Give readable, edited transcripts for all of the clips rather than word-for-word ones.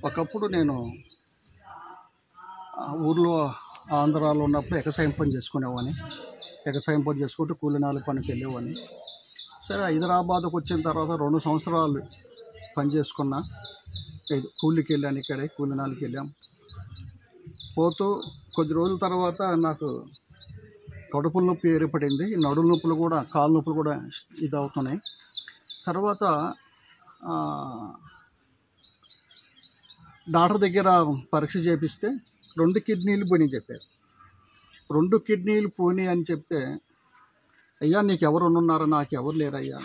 ఒకప్పుడు నేను ఊర్లో ఆంధ్రాలో ఉన్నప్పుడు ఎగసాయం పని చేసుకునేవాడిని. ఎగసాయం పని చేసుకుంటూ కూలినాలి పనికి వెళ్ళేవాడిని. సరే హైదరాబాద్కు వచ్చిన తర్వాత 2 సంవత్సరాలు పని చేసుకున్నా. కూలికి వెళ్ళాను, ఇక్కడే కూలినాలికి వెళ్ళాం. పోతూ కొద్ది రోజుల తర్వాత నాకు కడుపుల నొప్పి ఏర్పడింది. నడుము నొప్పులు కూడా, కాళ్ళ నొప్పులు కూడా అవుతున్నాయి. తర్వాత డాక్టర్ దగ్గర పరీక్ష చేపిస్తే 2 కిడ్నీలు పోయినాయి చెప్పారు. 2 కిడ్నీలు పోయినాయి అని చెప్తే, అయ్యా నీకు ఎవరు ఉన్నారా? నాకు ఎవరు లేరయ్యా,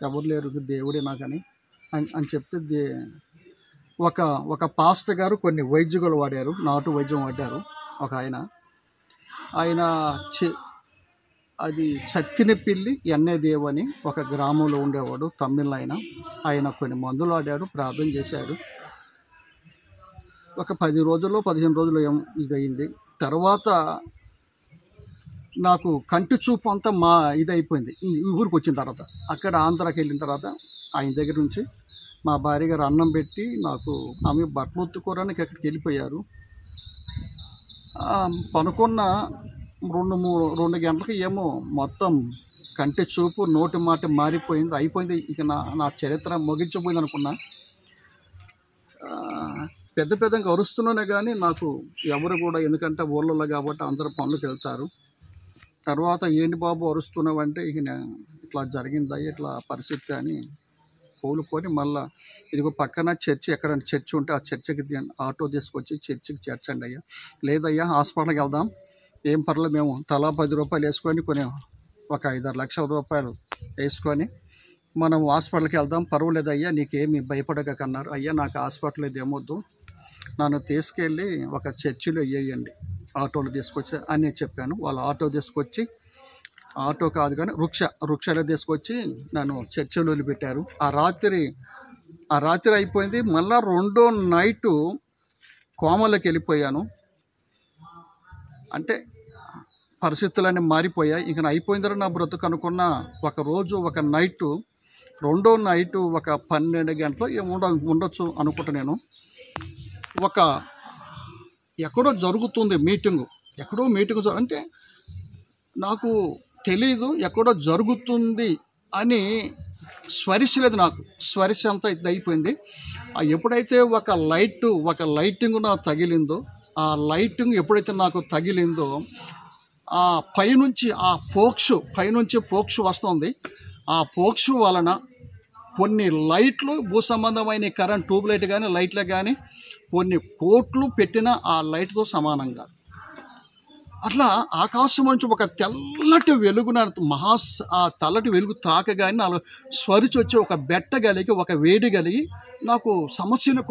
ఎవరు లేరు, దేవుడే నాకని అని చెప్తే ఒక పాస్టర్ గారు కొన్ని వైద్యులు వాడారు, నాటు వైద్యం వాడారు. ఒక ఆయన అది సత్తినపిల్లి ఎన్నదేవ్ అని ఒక గ్రామంలో ఉండేవాడు, తమిళ ఆయన కొన్ని మందులు వాడాడు, ప్రార్థన చేశాడు. ఒక 10 రోజుల్లో 15 రోజులు ఇదయింది. తర్వాత నాకు కంటి చూపు అంతా ఇదైపోయింది. ఈ ఊరికి వచ్చిన తర్వాత, అక్కడ ఆంధ్రాకి వెళ్ళిన తర్వాత ఆయన దగ్గర నుంచి మా భార్య గారు అన్నం పెట్టి నాకు, ఆమె బట్టలు ఉత్తుకోవడానికి అక్కడికి వెళ్ళిపోయారు. పనుకున్న 2 గంటలకి ఏమో మొత్తం కంటి చూపు, నోటి మాట మారిపోయింది, అయిపోయింది. ఇక నా చరిత్ర ముగించిపోయింది అనుకున్నా. పెద్దగా అరుస్తున్నానే కానీ నాకు ఎవరు కూడా, ఎందుకంటే ఊళ్ళలో కాబట్టి అందరూ పనులకు వెళ్తారు. తర్వాత ఏంటి బాబు అరుస్తున్నావంటే, ఇక ఇట్లా జరిగిందా, ఇట్లా పరిస్థితి అని కోలుకొని మళ్ళీ ఇదిగో పక్కన చర్చి, ఎక్కడైనా చర్చి ఉంటే ఆ చర్చికి ఆటో తీసుకొచ్చి చర్చికి చేర్చండి అయ్యా, లేదయ్యా హాస్పిటల్కి వెళ్దాం, ఏం పర్లేదు, మేము తలా 10 రూపాయలు వేసుకొని ఒక 5-6 లక్షల రూపాయలు వేసుకొని మనం హాస్పిటల్కి వెళ్దాం, పర్వాలేదయ్యా, నీకేమి భయపడకన్నారు. అయ్యా నాకు హాస్పిటల్ ఇది ఏమొద్దు, నన్ను తీసుకెళ్ళి ఒక చర్చిలో వేయండి, ఆటోలో తీసుకొచ్చి అని చెప్పాను. వాళ్ళు ఆటో తీసుకొచ్చి, ఆటో కాదు కానీ రుక్షాలో తీసుకొచ్చి నన్ను చర్చిలో వదిలిపెట్టారు. ఆ రాత్రి అయిపోయింది. మళ్ళా 2వ నైటు కోమలోకి వెళ్ళిపోయాను. అంటే పరిస్థితులన్నీ మారిపోయాయి. ఇక అయిపోయిందని నా బ్రతుకు అనుకున్న ఒక రోజు, ఒక నైటు, 2వ నైటు ఒక 12 గంటలు ఉండొచ్చు అనుకుంటా. నేను ఎక్కడో జరుగుతుంది మీటింగు, అంటే నాకు తెలీదు, ఎక్కడో జరుగుతుంది అని స్వరిశలేదు. నాకు స్వరిశ అంతా ఇది అయిపోయింది. ఎప్పుడైతే ఒక లైటింగ్ నాకు తగిలిందో, ఆ లైటింగ్ ఎప్పుడైతే నాకు తగిలిందో, ఆ పైనుంచి పోక్షు వస్తుంది. ఆ పోక్షు వలన కొన్ని లైట్లు, భూ సంబంధమైన కరెంట్ ట్యూబ్ లైట్ కానీ లైట్లే కానీ కొన్ని కోట్లు పెట్టిన ఆ లైట్తో సమానంగా అట్లా ఆకాశం నుంచి ఒక తెల్లటి వెలుగున ఆ తెల్లటి వెలుగు తాకగానే నాలో స్వరిచి వచ్చి ఒక బెట్ట కలిగి, ఒక వేడి కలిగి నాకు సమస్యను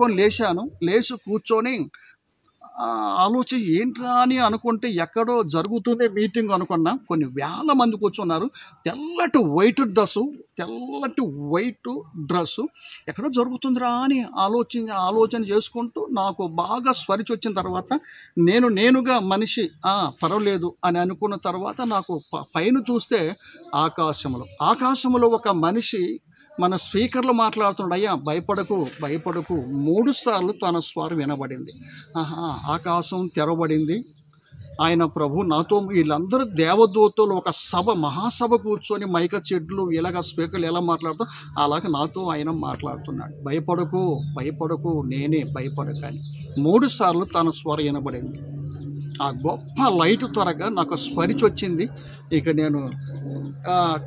లేచి కూర్చొని ఆలోచన ఏంట్రా అని అనుకుంటే, ఎక్కడో జరుగుతుంది మీటింగ్ అనుకున్నా. కొన్ని వేల మంది కూర్చున్నారు. తెల్లటి వైట్ డ్రెస్సు ఎక్కడో జరుగుతుందిరా అని ఆలోచన చేసుకుంటూ నాకు బాగా స్వరిచి వచ్చిన తర్వాత నేనుగా మనిషి పర్వాలేదు అని అనుకున్న తర్వాత నాకు పైన చూస్తే ఆకాశంలో ఒక మనిషి మన స్పీకర్లో మాట్లాడుతున్నాడు. అయ్యా భయపడకు 3 సార్లు తన స్వరం వినబడింది. ఆకాశం తెరవబడింది. ఆయన ప్రభు నాతో, వీళ్ళందరూ దేవదూతలు ఒక మహాసభ కూర్చొని మైక చెట్లు ఇలాగ స్పీకర్లు ఎలా మాట్లాడుతూ అలాగే నాతో ఆయన మాట్లాడుతున్నాడు. భయపడకు నేనే, భయపడకని 3 సార్లు తన స్వరం వినబడింది. ఆ గొప్ప లైట్ త్వరగా నాకు స్వరిచి వచ్చింది. ఇక నేను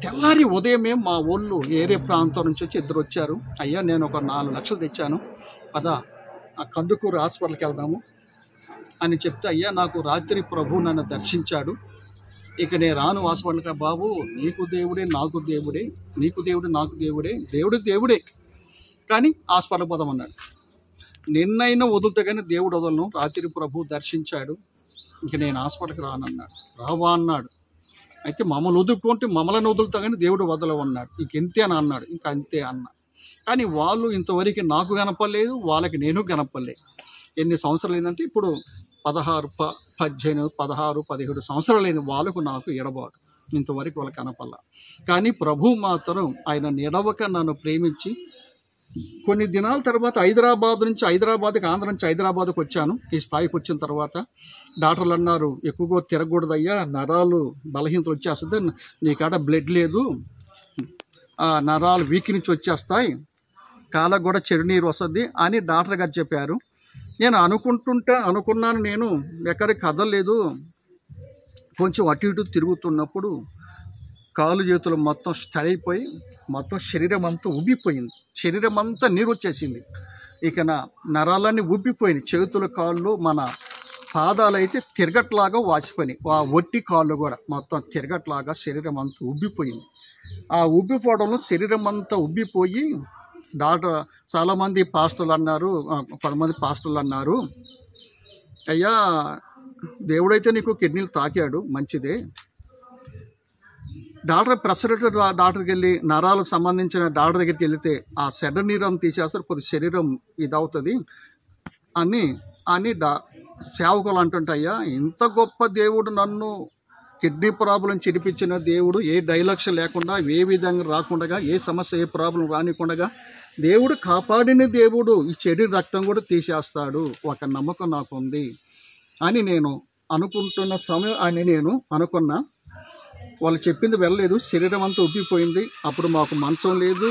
తెల్లారి ఉదయమే మా ఊళ్ళు ఏరే ప్రాంతం నుంచి వచ్చి 2 వచ్చారు. అయ్యా నేను ఒక 4 లక్షలు తెచ్చాను, పదా కందుకూరు హాస్పిటల్కి వెళ్దాము అని చెప్తే, అయ్యా నాకు రాత్రి ప్రభు నన్ను దర్శించాడు, ఇక నేను రాను హాస్పిటల్కి. బాబు నీకు దేవుడే నాకు దేవుడే, నీకు దేవుడు నాకు దేవుడే, దేవుడే కానీ హాస్పిటల్కి పోదామన్నాడు. నిన్నైనా వదులుతా కానీ దేవుడు వదలను. రాత్రి ప్రభు దర్శించాడు, ఇంక నేను హాస్పిటల్కి రానన్నాడు. రావా అన్నాడు. అయితే మమ్మల్ని వదులుతా కానీ దేవుడు వదలవన్నాడు. ఇంకెంతే అని అన్నాడు. ఇంకా అంతే అన్నా. కానీ వాళ్ళు ఇంతవరకు నాకు కనపడలేదు, వాళ్ళకి నేను కనపడలేదు. ఎన్ని సంవత్సరాలు ఏంటంటే ఇప్పుడు 16, 17 సంవత్సరాలు అయింది వాళ్ళకు నాకు ఎడబాటు. ఇంతవరకు వాళ్ళకి కనపడలా. కానీ ప్రభు మాత్రం ఆయన నిడవక నన్ను ప్రేమించి కొన్ని దినాల తర్వాత హైదరాబాద్కి ఆంధ్ర నుంచి హైదరాబాద్కి వచ్చాను. ఈ స్థాయికి వచ్చిన తర్వాత డాక్టర్లు అన్నారు, ఎక్కువగా తిరగకూడదయ్యా, నరాలు బలహీనతలు వచ్చేస్తుంది, నీకాడ బ్లడ్ లేదు, ఆ నరాలు వీక్ నుంచి వచ్చేస్తాయి, కాళ్ళకు కూడా చెడు నీరు వస్తుంది అని డాక్టర్ గారు చెప్పారు. నేను అనుకున్నాను, నేను ఎక్కడికి కదలలేదు. కొంచెం అటు ఇటు తిరుగుతున్నప్పుడు కాలు చేతులు మొత్తం స్టడ్ అయిపోయి మొత్తం శరీరం అంతా ఉబ్బిపోయింది, శరీరం అంతా నీరు వచ్చేసింది. ఇక నా నరాలన్నీ ఉబ్బిపోయినాయి. చేతులు కాళ్ళు మన పాదాలు అయితే తిరగట్లాగా వాచిపోయినాయి. ఆ ఒట్టి కాళ్ళు కూడా మొత్తం తిరగట్లాగా శరీరం అంతా ఉబ్బిపోయింది. ఆ ఉబ్బిపోవడంలో శరీరం అంతా ఉబ్బిపోయి డాక్టర్ చాలామంది పాస్టర్లు అన్నారు, 10 మంది పాస్టర్లు అన్నారు, అయ్యా దేవుడైతే నీకు కిడ్నీలు తాకాడు, మంచిదే, ప్రెషర్ డాక్టర్కి వెళ్ళి నరాలకు సంబంధించిన డాక్టర్ దగ్గరికి వెళితే ఆ చెడ్డ నీరు తీసేస్తారు, కొద్ది శరీరం ఇదవుతుంది అని అని సేవకులు అంటుంటాయ్యా, ఇంత గొప్ప దేవుడు నన్ను కిడ్నీ ప్రాబ్లం చిడిపించిన దేవుడు, ఏ డైలాగ్స్ లేకుండా, ఏ విధంగా రాకుండా, ఏ సమస్య ఏ ప్రాబ్లం రానికుండా దేవుడు కాపాడిన దేవుడు ఈ చెడు రక్తం కూడా తీసేస్తాడు, ఒక నమ్మకం నాకు ఉంది అని నేను అనుకుంటున్న సమయం అని నేను అనుకున్నా. వాళ్ళు చెప్పింది వెళ్ళలేదు, శరీరం అంతా ఉబ్బిపోయింది. అప్పుడు మాకు మంచం లేదు,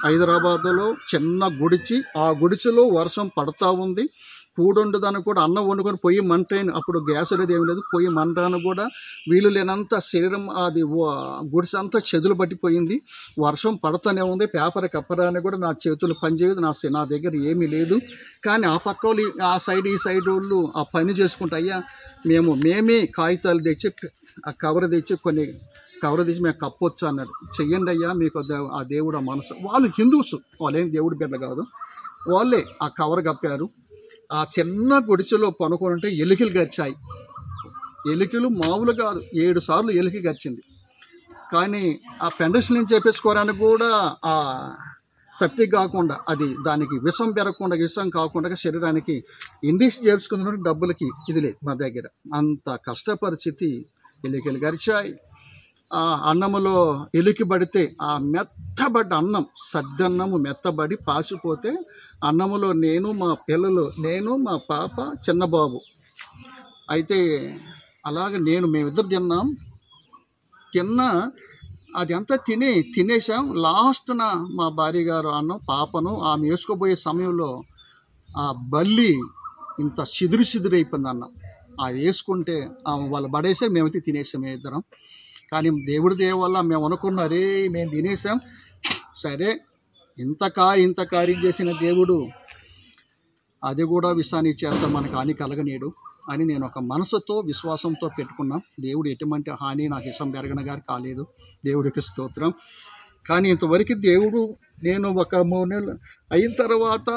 హైదరాబాద్లో చిన్న గుడిచి, ఆ గుడిసెలో వర్షం పడతా ఉంది, కూడుండదని కూడా అన్నం వండుకొని పొయ్యి మంటైన, అప్పుడు గ్యాస్ అనేది ఏమి లేదు, పొయ్యి మంటాను కూడా వీలు లేనంత శరీరం, అది గుడిసె అంతా చెదులు పట్టిపోయింది, వర్షం పడుతూనే ఉంది, పేపర్ కప్పరాని కూడా నా చేతులు పనిచేయదు, నా దగ్గర ఏమీ లేదు. కానీ ఆ పక్క వాళ్ళు ఆ సైడ్ ఈ సైడ్ వాళ్ళు ఆ పని చేసుకుంటా, అయ్యా మేమే కాగితాలు తెచ్చి ఆ కవర్ తెచ్చి మేము కప్పొచ్చు అన్నారు. చెయ్యండి అయ్యా, మీకు ఆ దేవుడు ఆ మనసు, వాళ్ళు హిందూస్, వాళ్ళేం దేవుడి బిడ్డ కాదు, వాళ్ళే ఆ కవర్ కప్పారు. ఆ చిన్న గుడిచెలో పనుకుంటే ఎలికలు గచ్చాయి, ఎలికలు మామూలు కాదు, 7 సార్లు ఎలికి గచ్చింది. కానీ ఆ పెండస్ నుంచి చేపించుకోవడానికి కూడా ఆ సెప్టిక్ కాకుండా, అది దానికి విషం పెరగకుండా, విషం కాకుండా శరీరానికి ఇంజెక్షన్ చేయించుకున్న డబ్బులకి ఇది లేదు మా దగ్గర, అంత కష్ట పరిస్థితి. ఎలికలు గరిచాయి. ఆ అన్నములో ఎలికి పడితే ఆ మెత్తబడ్డ అన్నం, సద్దన్నము మెత్తబడి పాసిపోతే అన్నములో నేను, మా పిల్లలు, నేను, మా పాప, చిన్నబాబు అయితే అలాగే మేమిద్దరు తిన్నా అది అంతా తినేసాం. లాస్ట్న మా భార్య గారు అన్నం పాపను ఆమె వేసుకోబోయే సమయంలో ఆ బల్లి ఇంత సిదురైపోయింది అన్నం, అది వేసుకుంటే వాళ్ళు పడేసే, మేమైతే తినేసాం ఇద్దరం. కానీ దేవుడి దయ వల్ల మేము అనుకున్నా, రే మేము తినేసాం, సరే ఇంత కార్యం చేసిన దేవుడు అది కూడా విషాన్ని చేస్తాం, మనకు హాని కలగనీడు అని నేను ఒక మనసుతో విశ్వాసంతో పెట్టుకున్నా. దేవుడు ఎటువంటి హాని నాకు ఇష్టం పెరగన గారు కాలేదు, దేవుడికి స్తోత్రం. కానీ ఇంతవరకు దేవుడు, నేను ఒక 3 నెలలు అయిన తర్వాత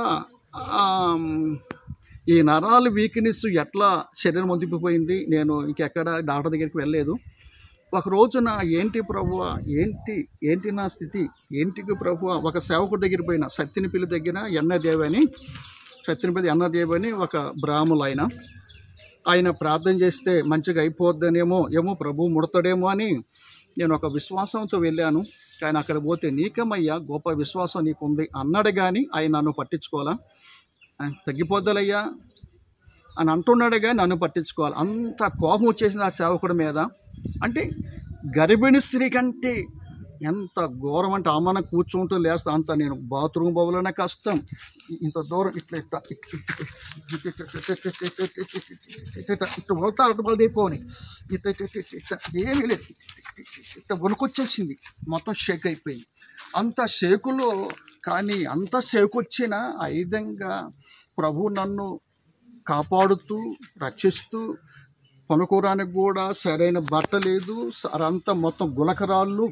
ఈ నరాల వీక్నెస్ ఎట్లా శరీరం వందిపోయింది, నేను ఇంకెక్కడ డాక్టర్ దగ్గరికి వెళ్ళలేదు. ఒక రోజున ఏంటి ప్రభువా, ఏంటి నా స్థితి, ఏంటికి ప్రభువా, ఒక సేవకుడి దగ్గర పోయిన, సత్యనపల్లి దగ్గర సత్యనపల్లి అన్నదేవి అని ఒక బ్రాహ్మలు ఆయన ప్రార్థన చేస్తే మంచిగా అయిపోద్దనేమో ప్రభు ముడతాడేమో అని నేను ఒక విశ్వాసంతో వెళ్ళాను. కానీ అక్కడ పోతే, నీకమయ్యా గొప్ప విశ్వాసం నీకుంది అన్నాడు, కానీ ఆయన నన్ను పట్టించుకోవాలా, తగ్గిపోద్దలయ్యా అని అంటున్నాడు, కానీ నన్ను పట్టించుకోవాలి. అంత కోపం వచ్చేసింది ఆ సేవకుడి మీద. అంటే గర్భిణీ స్త్రీ కంటే ఎంత ఘోరం అంటే, అమ్మన కూర్చుంటూ లేస్తా అంత, నేను బాత్రూమ్ పోవాలనే కష్టం, ఇంత దూరం ఇట్లా పోని ఇట్లా ఏమీ లేదు, ఇట్లా వణుకొచ్చేసింది, మొత్తం షేక్ అయిపోయింది. అంత షేకులో, కానీ అంత షేక్ వచ్చిన ఆ విధంగా ప్రభు నన్ను కాపాడుతూ రక్షిస్తూ, పనుకోవడానికి కూడా సరైన బట్ట లేదు, అంతా మొత్తం గులకరాళ్ళు,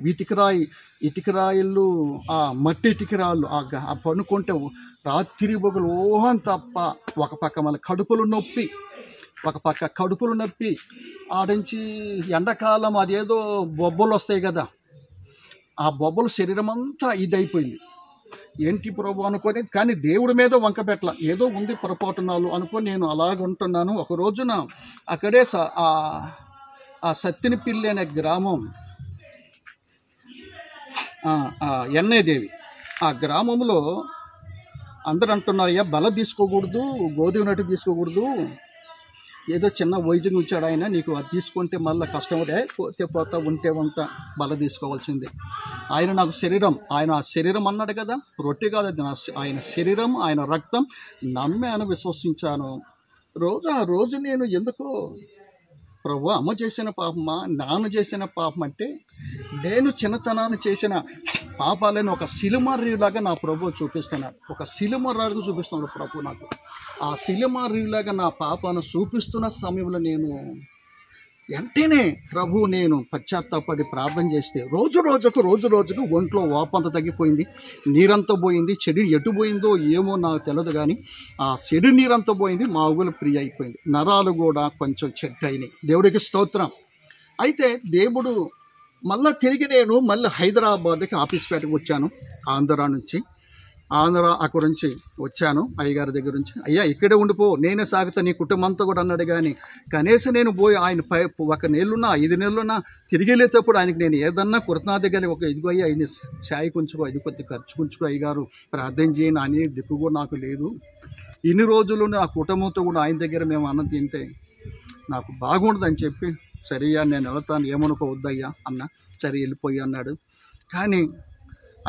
ఇటుకరాయిళ్ళు, ఆ మట్టి ఇటుకరాళ్ళు, ఆ పనుకుంటే రాత్రి బొగులు ఓహం తప్ప, ఒక పక్క మన కడుపులు నొప్పి, ఆడించి ఎండాకాలం అదేదో బొబ్బలు వస్తాయి కదా, ఆ బొబ్బలు శరీరం అంతా ఇదైపోయింది. ఏంటి ప్రభు అనుకొని, కానీ దేవుడి మీద వంక పెట్టల, ఏదో ఉంది పొరపాటునాలు అనుకొని నేను అలాగ ఉంటున్నాను. ఒక రోజున అక్కడే ఆ సత్తినిపిల్లి అనే గ్రామం, ఎన్నయ్యదేవి, ఆ గ్రామంలో అందరూ అంటున్నారు, అయ్యా బల తీసుకోకూడదు, గోధుమ నట్టు తీసుకోకూడదు, ఏదో చిన్న వైద్యం ఇచ్చాడు ఆయన, నీకు అది తీసుకుంటే మళ్ళీ కష్టం అవుతాయి, పోతే పోతా ఉంటే వంత బల తీసుకోవాల్సిందే. ఆయన నాకు శరీరం, ఆయన శరీరం అన్నాడు కదా, రొట్టె కాదు అది ఆయన శరీరం, ఆయన రక్తం, నమ్మాను, విశ్వసించాను. రోజు నేను ఎందుకో ప్రభు అమ్మ చేసిన పాపమా, నాన్న చేసిన పాపం అంటే నేను చిన్నతనాన్ని చేసిన పాపాలను ఒక సిలిమర్రీలాగా నా ప్రభు చూపిస్తున్నాడు, ఒక సిలిమర్రీగా చూపిస్తున్నాడు ప్రభు నాకు. ఆ సిలిమర్రీలాగా నా పాపాన్ని చూపిస్తున్న సమయంలో నేను వెంటనే ప్రభు నేను పశ్చాత్తాపడి ప్రార్థన చేస్తే రోజు రోజుకు ఒంట్లో వాపంత తగ్గిపోయింది, నీరంతా పోయింది. చెడు ఎటు పోయిందో ఏమో నాకు తెలియదు, కానీ ఆ చెడు నీరంతా పోయింది, మా ఊళ్ళు ఫ్రీ అయిపోయింది, నరాలు కూడా కొంచెం చెట్టు అయినాయి. దేవుడికి స్తోత్రం. అయితే దేవుడు తిరిగి నేను హైదరాబాద్కి ఆఫీస్పేటకు వచ్చాను. ఆంధ్ర అక్కడి నుంచి వచ్చాను, అయ్యగారి దగ్గర నుంచి. అయ్యా ఇక్కడే ఉండిపో, నేనే సాగుతా, నీ కుటుంబంతో కూడా అన్నాడు. కానీ కనీసం నేను పోయి ఆయన 1 నెలలున్నా 5 నెలలున్నా తిరిగి వెళ్ళేటప్పుడు ఆయనకి నేను ఏదన్నా కుర్తా దగ్గర ఒక ఇదిగో అయ్యా ఆయన ఛాయ్ కొంచుకో, ఇది కొద్ది ఖర్చు కొంచుకో అయ్యగారు, ప్రార్థన చేయను అనే దిక్కు కూడా నాకు లేదు. ఇన్ని రోజులు నా కుటుంబంతో కూడా ఆయన దగ్గర మేము అన్నం తింటే నాకు బాగుండదని చెప్పి, సరియా నేను వెళ్తాను, ఏమనుకోవద్దయ్యా అన్న. సరే వెళ్ళిపోయి అన్నాడు. కానీ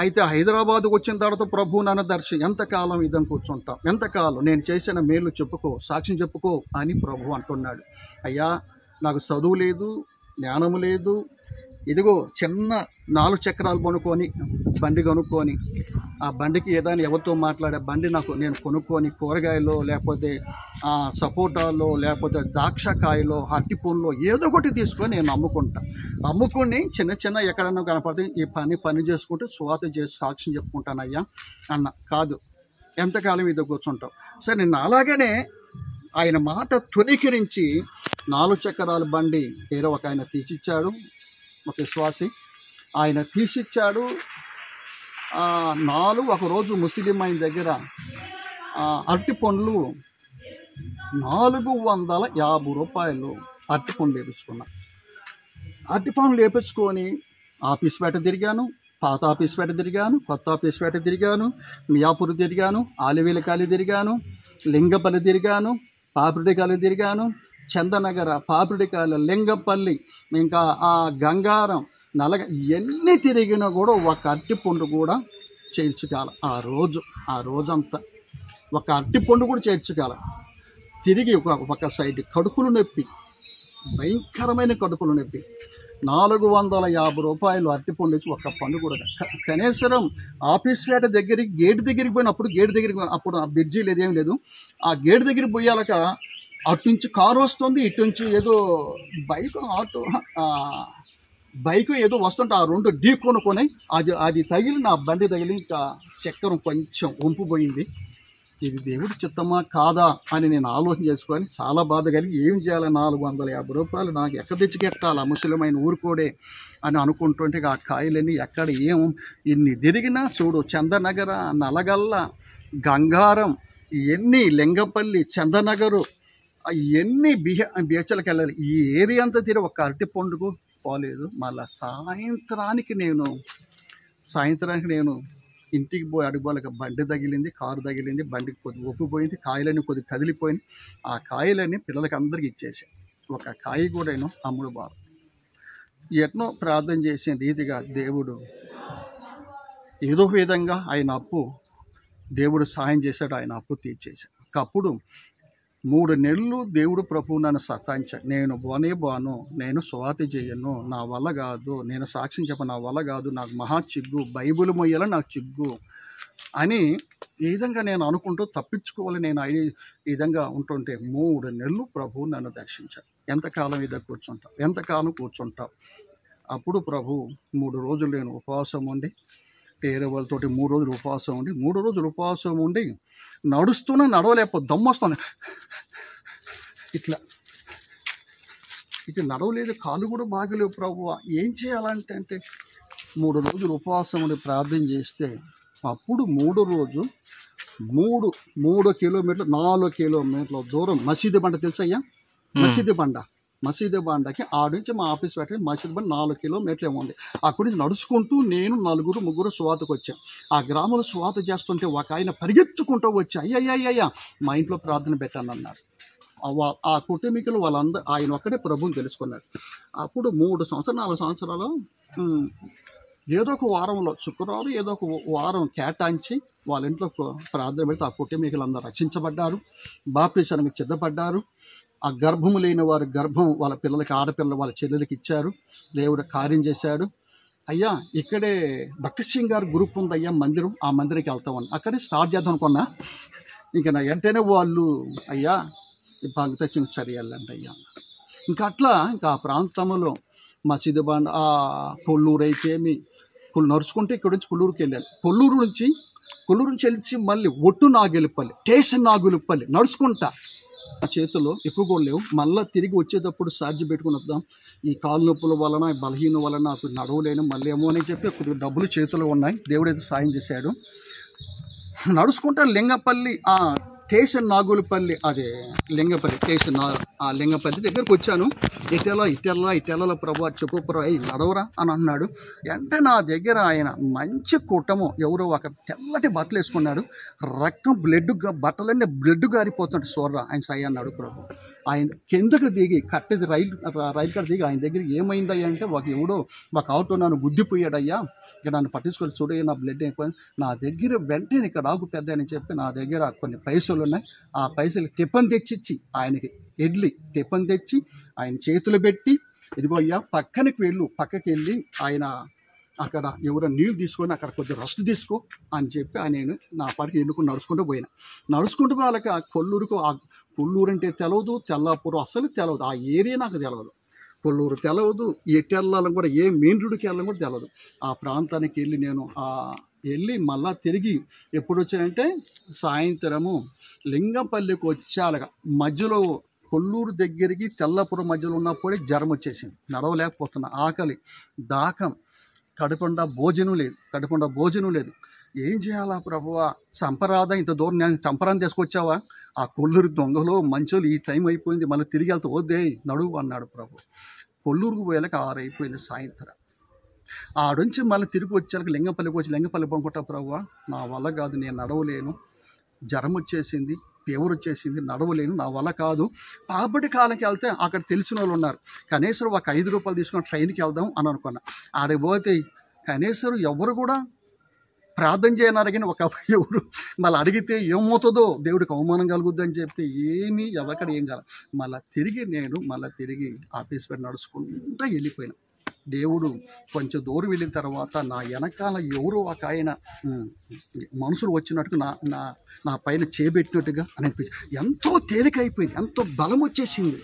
అయితే హైదరాబాద్కు వచ్చిన తర్వాత ప్రభు నన్ను ఎంతకాలం ఇదని కూర్చుంటాం, ఎంతకాలం నేను చేసిన మేలు చెప్పుకో, సాక్ష్యం చెప్పుకో అని ప్రభు అంటున్నాడు. అయ్యా నాకు చదువు లేదు, జ్ఞానము లేదు, ఇదిగో చిన్న 4 చక్రాలు బండి కొనుక్కొని, ఆ బండికి ఏదైనా ఎవరితో మాట్లాడే బండి నేను కొనుక్కొని కూరగాయలో, లేకపోతే సపోటాలో, లేకపోతే ద్రాక్షకాయలో, అరటిపూన్లో ఏదో ఒకటి తీసుకొని నేను అమ్ముకుని చిన్న ఎక్కడన్నా కనపడితే ఈ పని చేసుకుంటూ సువార్త చేసి సాక్ష్యం చెప్పుకుంటానయ్యా అన్న. కాదు, ఎంతకాలం ఇది కూర్చుంటావు. సరే నేను అలాగనే ఆయన మాట తునీకరించి 4 చక్రాల బండి వేరే ఒక ఆయన తీసిచ్చాడు, ఒక విశ్వాసి ఆయన తీసిచ్చాడు. ఒకరోజు ముస్లిం ఆయన దగ్గర అరటి పండ్లు 450 రూపాయలు అరటి పండ్లు వేపించుకున్నా. అరటి పండ్లు వేపించుకొని ఆఫీస్పేట తిరిగాను, పాత ఆఫీస్పేట తిరిగాను, కొత్త ఆఫీస్పేట తిరిగాను, మియాపూర్ తిరిగాను, ఆలివేలకాలి తిరిగాను, లింగపల్లి తిరిగాను, పాపిడికాయలు తిరిగాను, చందనగర, పాపిడికాయలు, లింగపల్లి, ఇంకా ఆ గంగారం, ఎన్ని తిరిగినా కూడా ఒక అరటి పండు కూడా చేర్చుకోవాలి. ఆ రోజంతా ఒక అరటి పండు కూడా చేర్చుకోవాలి. తిరిగి ఒక సైడ్ కడుపులు నొప్పి, భయంకరమైన కడుపులు నొప్పి, 450 రూపాయలు అరటి పండు వచ్చి ఒక పండు కూడా. కనీసం ఆఫీస్ పేట దగ్గరికి గేట్ దగ్గరికి పోయినప్పుడు అప్పుడు ఆ బ్రిడ్జి లేదేం లేదు, ఆ గేట్ దగ్గరికి పోయాలక అటు నుంచి కారు వస్తుంది, ఇటు నుంచి ఏదో బైక్ ఏదో వస్తుంటే ఆ 2 ఢీ కొనుక్కొని అది తగిలి నా బండి తగిలి ఇంకా చక్రం కొంచెం వంపుపోయింది. ఇది దేవుడి చిత్తమా కాదా అని నేను ఆలోచన చేసుకొని చాలా బాధ కలిగి ఏం చేయాలి, 450 రూపాయలు నాకు ఎక్కడ తెచ్చికెట్టాలి, ముసలిమైన ఊరుకోడే అని అనుకుంటుంటే ఆ కాయలన్నీ ఎక్కడ ఇన్ని తిరిగినా చూడు, చందనగర, నలగల్ల, గంగారం, ఇవన్నీ లింగపల్లి, చందనగరు, ఇవన్నీ బీచ్లకు వెళ్ళాలి. ఈ ఏరియా అంతా తిరిగి ఒక అరటి పండుగ పోలేదు. మళ్ళీ సాయంత్రానికి నేను ఇంటికి పోయి అడుగులకు బండి తగిలింది, కారు తగిలింది, బండికి కొద్ది ఒప్పిపోయింది, కాయలన్నీ కొద్ది కదిలిపోయింది. ఆ కాయలన్నీ పిల్లలకి అందరికి ఇచ్చేసాను. ఒక కాయ కూడా అమ్ముడు బాబు ఎట్నో ప్రార్థన చేసిన రీతిగా దేవుడు ఏదో విధంగా దేవుడు సాయం చేశాడు, ఆయన అప్పు తీర్చేశాడు. అప్పుడు 3 నెలలు దేవుడు ప్రభు నన్ను సతాయించాడు. నేను బాను, నేను సువార్త చేయను, నా వల్ల కాదు, నేను సాక్ష్యం చెప్పను, నా వల్ల కాదు, నాకు మహా చిగ్గు, బైబిల్ మొయ్యాల నాకు చిగ్గు అని ఈ విధంగా నేను అనుకుంటూ తప్పించుకోవాలి. నేను ఈ విధంగా ఉంటుంటే 3 నెలలు ప్రభు నన్ను దర్శించాడు. ఎంతకాలం ఎంతకాలం కూర్చుంటావు? అప్పుడు ప్రభు 3 రోజులు నేను ఉపవాసం ఉండి, వేరే వాళ్ళతోటి 3 రోజులు ఉపవాసం ఉండి నడవలేకపోతే దమ్మొస్తుంది, ఇట్లా నడవలేదు, కాళ్ళు కూడా బాగలేవు. ప్రభు ఏం చేయాలంటే 3 రోజులు ఉపవాసం ఉండి ప్రార్థన చేస్తే అప్పుడు 3 రోజు 3 కిలోమీటర్లు 4 కిలోమీటర్ల దూరం మసీదు బండ తెలుసయ్యా, మసీదు బండ మసీదు బండకి ఆడ నుంచి మా ఆఫీస్ పెట్టిన మసీదు బండ 4 కిలోమీటర్లు ఏమో ఉంది. అక్కడి నుంచి నడుచుకుంటూ నేను ముగ్గురు సువార్తకు వచ్చాం. ఆ గ్రామంలో సువార్త చేస్తుంటే ఒక ఆయన పరిగెత్తుకుంటూ వచ్చి అయ్యా మా ఇంట్లో ప్రార్థన పెట్టాను అన్నారు. ఆ కుటుంబీకులు వాళ్ళందరూ ఆయన ఒక్కడే ప్రభువుని తెలుసుకున్నారు. అప్పుడు 3 సంవత్సరాలు 4 సంవత్సరాలు ఏదో ఒక వారంలో శుక్రవారం ఏదో ఒక వారం కేటాయించి వాళ్ళ ఇంట్లో ప్రార్థన పెడితే ఆ కుటుంబీకులందరూ రక్షించబడ్డారు, బాప్టిజానికి సిద్ధపడ్డారు. ఆ గర్భము లేని వారి గర్భం వాళ్ళ పిల్లలకి, ఆడపిల్లలు వాళ్ళ చెల్లెలకి ఇచ్చారు. దేవుడు కార్యం చేశాడు. అయ్యా ఇక్కడే భక్తి సింగ్ గారి గ్రూప్ ఉంది అయ్యా మందిరం, ఆ మందిరానికి వెళ్తామని అక్కడే స్టార్ట్ చేద్దాం అనుకున్నా. ఇంకా నా వెంటనే వాళ్ళు అయ్యా భక్తి సింగ్ చర్యలండి అయ్యా. ఇంకా అట్లా ఇంకా ఆ ప్రాంతంలో మసీదు బండ, ఆ కొల్లూరు అయితేమి నడుచుకుంటే ఇక్కడ నుంచి కొల్లూరుకి వెళ్ళాలి. కొల్లూరు నుంచి వెళ్ళి మళ్ళీ ఒట్టు నాగులపల్లి, స్టేషన్ నాగులపల్లి నడుచుకుంటా. ఆ చేతుల్లో ఎక్కువ కూడా లేవు. మళ్ళీ తిరిగి వచ్చేటప్పుడు ఛార్జ్ పెట్టుకుని వద్దాం, ఈ కాలు నొప్పుల వలన బలహీన వలన నాకు నడవలేను మళ్ళీ ఏమో అని చెప్పి కొద్దిగా డబ్బులు చేతులు ఉన్నాయి. దేవుడైతే సాయం చేశాడు. నడుచుకుంటా లింగపల్లి, స్టేషన్ నాగులపల్లి, అదే లింగపల్లి స్టేషన్, ఆ లింగపల్లి దగ్గరికి వచ్చాను. ఇటెల్లా ప్రభు చెప్పు ప్రభు నడవరా అని అన్నాడు. అంటే నా దగ్గర ఆయన మంచి కుటుంబం ఎవరో ఒక తెల్లటి బట్టలు వేసుకున్నాడు. రక్తం బట్టలన్నీ బ్లడ్ గారిపోతుంటే చూడరా ఆయన సై అన్నాడు ప్రభు. ఆయన కిందకు దిగి కట్టేది రైలు కాడ దిగి ఆయన దగ్గర ఏమైందయ్యా అంటే ఎవడో ఒక ఆటో నన్ను గుద్దిపోయాడయ్యా, ఇక నన్ను పట్టించుకొని చూడ నా బ్లడ్ అయిపోయింది. నా దగ్గర వెంటనే ఇక్కడ ఆగు పెద్ద అని చెప్పి నా దగ్గర కొన్ని పైసలు ఉన్నాయి. ఆ పైసలు టిఫన్ తెచ్చిచ్చి ఆయనకి టిఫన్ తెచ్చి ఆయన చేతులు పెట్టి ఇదిగో అయ్యా పక్కకి వెళ్ళి ఆయన అక్కడ ఎవరో నీళ్ళు తీసుకొని అక్కడ కొద్దిగా రెస్ట్ తీసుకో అని చెప్పి ఆయన నా పాటికి ఎన్నుకుని నడుచుకుంటూ వాళ్ళకి ఆ కొల్లూరు అంటే తెలియదు, తెల్లాపూర్ అస్సలు తెలియదు, ఆ ఏరియా నాకు తెలియదు, కొల్లూరు తెలియదు, ఎటు వెళ్ళాలని కూడా ఏ మెయిన్ రోడ్డుకి వెళ్ళాలని కూడా తెలియదు. ఆ ప్రాంతానికి వెళ్ళి నేను వెళ్ళి మళ్ళా తిరిగి ఎప్పుడు వచ్చానంటే సాయంత్రము లింగంపల్లికి వచ్చాక మధ్యలో కొల్లూరు దగ్గరికి తెల్లపురం మధ్యలో ఉన్నప్పుడే జ్వరం వచ్చేసింది. నడవలేకపోతున్నా, ఆకలి, దాహం, కడుపుండా భోజనం లేదు. ఏం చేయాలా ప్రభువా, సంపరాధం ఇంత దూరం నేను సంపరాన్ని తీసుకొచ్చావా, ఆ కొల్లూరు దొంగలు మంచోళ్ళు ఈ టైం అయిపోయింది మళ్ళీ తిరిగి వెళ్తే వద్దే నడువు అన్నాడు ప్రభు. కొల్లూరుకు పోయాక 6 అయిపోయింది సాయంత్రం. ఆడుంచి మళ్ళీ తిరిగి వచ్చాక లింగంపల్లి పండుకుంటా ప్రభువా నా వల్ల కాదు, నేను నడవలేను, జ్వరం వచ్చేసింది, ఫీవర్ వచ్చేసింది, నడవలేను, నా వల్ల కాదు. పాపటి కాలంకి వెళ్తే అక్కడ తెలిసిన వాళ్ళు ఉన్నారు, కనీసం ఒక 5 రూపాయలు తీసుకొని ట్రైన్కి వెళ్దాం అని అనుకున్నా. ఆడికి పోతే కనీసం ఎవరు కూడా ప్రార్థన చేయనరు, కానీ ఎవరు మళ్ళీ అడిగితే ఏమవుతుందో దేవుడికి అవమానం కలుగుద్దని చెప్పి ఎవరికడ ఏం కాదు. మళ్ళీ తిరిగి ఆఫీస్ పెట్టి నడుచుకుంటూ వెళ్ళిపోయినా. దేవుడు కొంచెం దూరం వెళ్ళిన తర్వాత నా వెనకాల ఎవరో ఒక ఆయన మనుషులు వచ్చినట్టుగా నా పైన చేపెట్టినట్టుగా అనిపించింది. ఎంతో తేలికైపోయింది, ఎంతో బలం వచ్చేసింది.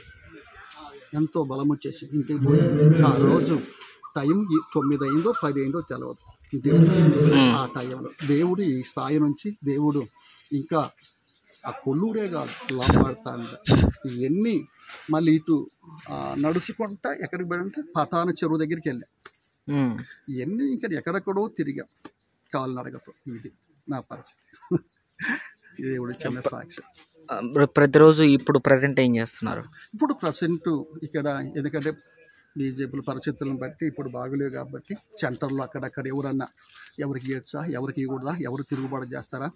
ఇంటికి పోయి ఆ రోజు టైం 9 అయిందో 10 అయిందో తెలియదు. ఆ టైంలో దేవుడు ఈ స్థాయి నుంచి దేవుడు ఇంకా ఆ కొల్లూరే కాదు లాంబాడతాను ఇవన్నీ మళ్ళీ ఇటు నడుచుకుంటా ఎక్కడికి పోయాడంటే పటాన చెరువు దగ్గరికి వెళ్ళాం. ఇవన్నీ ఇంకా ఎక్కడెక్కడో తిరిగా కాలినడకతో. ఇది నా పరిస్థితి. దేవుడు చిన్న సాక్షి. ప్రతిరోజు ఇప్పుడు ప్రజెంట్ ఏం చేస్తున్నారు? ఇప్పుడు ప్రజెంట్ ఇక్కడ ఎందుకంటే బీజేపీల పరిస్థితులను బట్టి ఇప్పుడు బాగలేవు కాబట్టి సెంటర్లో అక్కడక్కడ ఎవరికి ఇవ్వచ్చా, ఎవరికి ఇవ్వకూడదా, ఎవరు తిరుగుబాటు చేస్తారా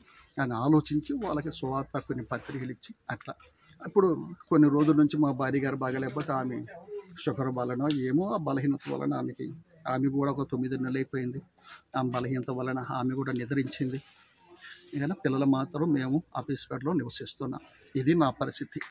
అని ఆలోచించి వాళ్ళకి సువార్త కొన్ని పత్రికలు ఇచ్చి అట్లా. ఇప్పుడు కొన్ని రోజుల నుంచి మా భార్య గారు బాగాలేకపోతే ఆమె షుగర్ వలన ఏమో ఆ బలహీనత వలన ఆమె కూడా ఒక 9 నెలలు అయిపోయింది. ఆ బలహీనత వలన ఆమె కూడా నిద్రించింది. ఇక పిల్లలు మాత్రం మేము ఆఫీస్ పేటలో నివసిస్తున్నాం. ఇది నా పరిస్థితి.